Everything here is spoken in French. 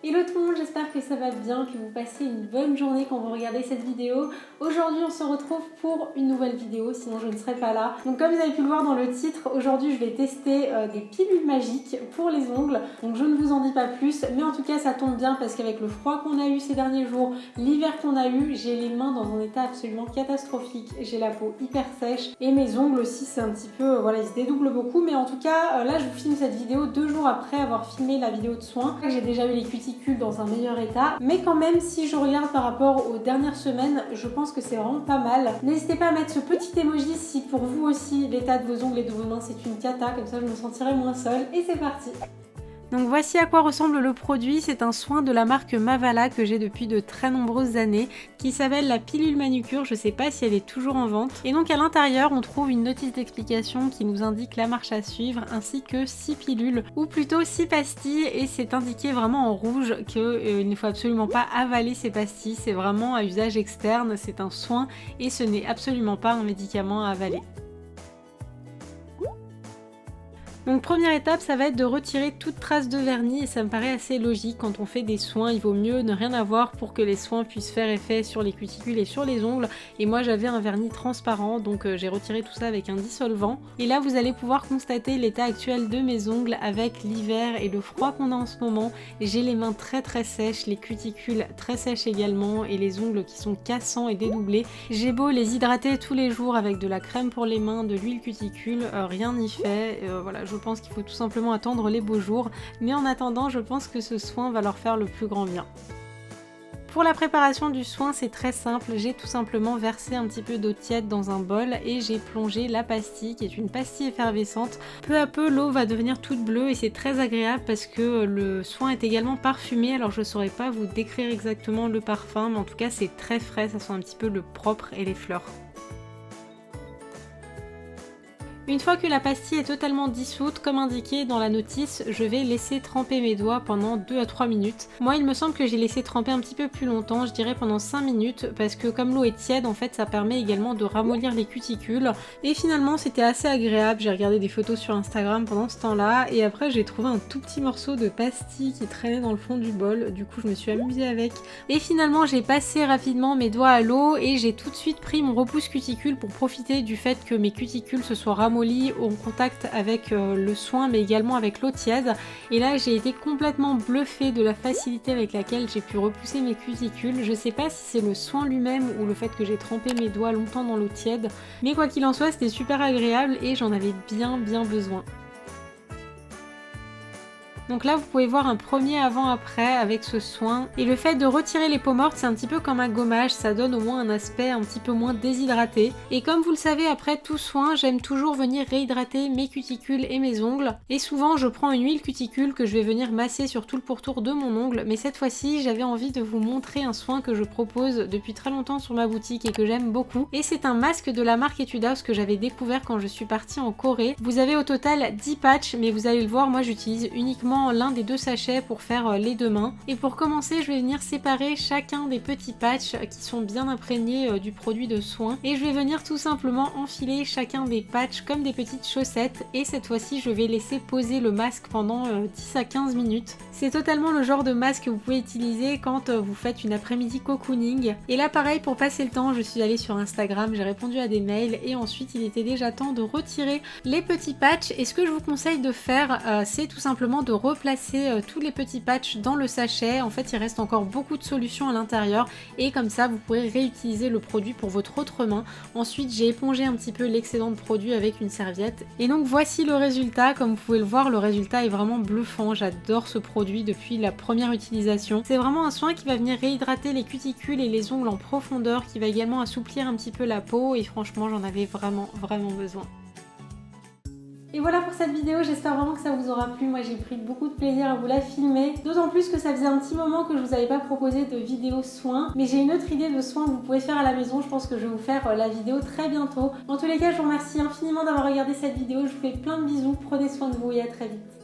Hello tout le monde, j'espère que ça va bien, que vous passez une bonne journée quand vous regardez cette vidéo. Aujourd'hui on se retrouve pour une nouvelle vidéo, sinon je ne serais pas là. Donc comme vous avez pu le voir dans le titre, aujourd'hui je vais tester des pilules magiques pour les ongles. Donc je ne vous en dis pas plus, mais en tout cas ça tombe bien parce qu'avec le froid qu'on a eu ces derniers jours, l'hiver qu'on a eu, j'ai les mains dans un état absolument catastrophique. J'ai la peau hyper sèche et mes ongles aussi c'est un petit peu, voilà, ils se dédoublent beaucoup. Mais en tout cas là je vous filme cette vidéo 2 jours après avoir filmé la vidéo de soins. J'ai déjà eu les cuticules dans un meilleur état, mais quand même si je regarde par rapport aux dernières semaines, je pense que c'est vraiment pas mal. N'hésitez pas à mettre ce petit emoji si pour vous aussi l'état de vos ongles et de vos mains c'est une cata, comme ça je me sentirai moins seule. Et c'est parti. Donc voici à quoi ressemble le produit. C'est un soin de la marque Mavala que j'ai depuis de très nombreuses années, qui s'appelle la pilule manucure. Je sais pas si elle est toujours en vente. Et donc à l'intérieur on trouve une notice d'explication qui nous indique la marche à suivre, ainsi que 6 pilules, ou plutôt 6 pastilles, et c'est indiqué vraiment en rouge qu'il ne faut absolument pas avaler ces pastilles. C'est vraiment à usage externe, c'est un soin et ce n'est absolument pas un médicament à avaler. Donc première étape, ça va être de retirer toute trace de vernis, et ça me paraît assez logique. Quand on fait des soins, il vaut mieux ne rien avoir pour que les soins puissent faire effet sur les cuticules et sur les ongles. Et moi j'avais un vernis transparent, donc j'ai retiré tout ça avec un dissolvant. Et là vous allez pouvoir constater l'état actuel de mes ongles avec l'hiver et le froid qu'on a en ce moment. J'ai les mains très sèches, les cuticules très sèches également, et les ongles qui sont cassants et dédoublés. J'ai beau les hydrater tous les jours avec de la crème pour les mains, de l'huile cuticule, rien n'y fait. Voilà, je pense qu'il faut tout simplement attendre les beaux jours, mais en attendant je pense que ce soin va leur faire le plus grand bien. Pour la préparation du soin, c'est très simple, j'ai tout simplement versé un petit peu d'eau tiède dans un bol et j'ai plongé la pastille, qui est une pastille effervescente. Peu à peu l'eau va devenir toute bleue et c'est très agréable parce que le soin est également parfumé. Alors je saurais pas vous décrire exactement le parfum, mais en tout cas c'est très frais, ça sent un petit peu le propre et les fleurs. Une fois que la pastille est totalement dissoute, comme indiqué dans la notice, je vais laisser tremper mes doigts pendant 2 à 3 minutes. Moi il me semble que j'ai laissé tremper un petit peu plus longtemps, je dirais pendant 5 minutes, parce que comme l'eau est tiède, en fait ça permet également de ramollir les cuticules. Et finalement c'était assez agréable, j'ai regardé des photos sur Instagram pendant ce temps-là, et après j'ai trouvé un tout petit morceau de pastille qui traînait dans le fond du bol, du coup je me suis amusée avec. Et finalement j'ai passé rapidement mes doigts à l'eau et j'ai tout de suite pris mon repousse cuticule pour profiter du fait que mes cuticules se soient ramollies en contact avec le soin, mais également avec l'eau tiède. Et là j'ai été complètement bluffée de la facilité avec laquelle j'ai pu repousser mes cuticules. Je sais pas si c'est le soin lui-même ou le fait que j'ai trempé mes doigts longtemps dans l'eau tiède, mais quoi qu'il en soit c'était super agréable et j'en avais bien besoin. Donc là vous pouvez voir un premier avant-après avec ce soin, et le fait de retirer les peaux mortes c'est un petit peu comme un gommage, ça donne au moins un aspect un petit peu moins déshydraté. Et comme vous le savez, après tout soin j'aime toujours venir réhydrater mes cuticules et mes ongles, et souvent je prends une huile cuticule que je vais venir masser sur tout le pourtour de mon ongle. Mais cette fois-ci j'avais envie de vous montrer un soin que je propose depuis très longtemps sur ma boutique et que j'aime beaucoup, et c'est un masque de la marque Etude House que j'avais découvert quand je suis partie en Corée. Vous avez au total 10 patchs, mais vous allez le voir, moi j'utilise uniquement l'un des 2 sachets pour faire les 2 mains. Et pour commencer je vais venir séparer chacun des petits patchs qui sont bien imprégnés du produit de soin, et je vais venir tout simplement enfiler chacun des patchs comme des petites chaussettes, et cette fois-ci je vais laisser poser le masque pendant 10 à 15 minutes. C'est totalement le genre de masque que vous pouvez utiliser quand vous faites une après-midi cocooning. Et là pareil, pour passer le temps, je suis allée sur Instagram, j'ai répondu à des mails, et ensuite il était déjà temps de retirer les petits patchs. Et ce que je vous conseille de faire, c'est tout simplement de replacer tous les petits patchs dans le sachet. En fait il reste encore beaucoup de solutions à l'intérieur, et comme ça vous pourrez réutiliser le produit pour votre autre main. Ensuite j'ai épongé un petit peu l'excédent de produit avec une serviette, et donc voici le résultat. Comme vous pouvez le voir, le résultat est vraiment bluffant, j'adore ce produit depuis la première utilisation. C'est vraiment un soin qui va venir réhydrater les cuticules et les ongles en profondeur, qui va également assouplir un petit peu la peau, et franchement j'en avais vraiment besoin. Et voilà pour cette vidéo, j'espère vraiment que ça vous aura plu. Moi j'ai pris beaucoup de plaisir à vous la filmer, d'autant plus que ça faisait un petit moment que je vous avais pas proposé de vidéo soins, mais j'ai une autre idée de soins que vous pouvez faire à la maison. Je pense que je vais vous faire la vidéo très bientôt. En tous les cas, je vous remercie infiniment d'avoir regardé cette vidéo, je vous fais plein de bisous, prenez soin de vous et à très vite.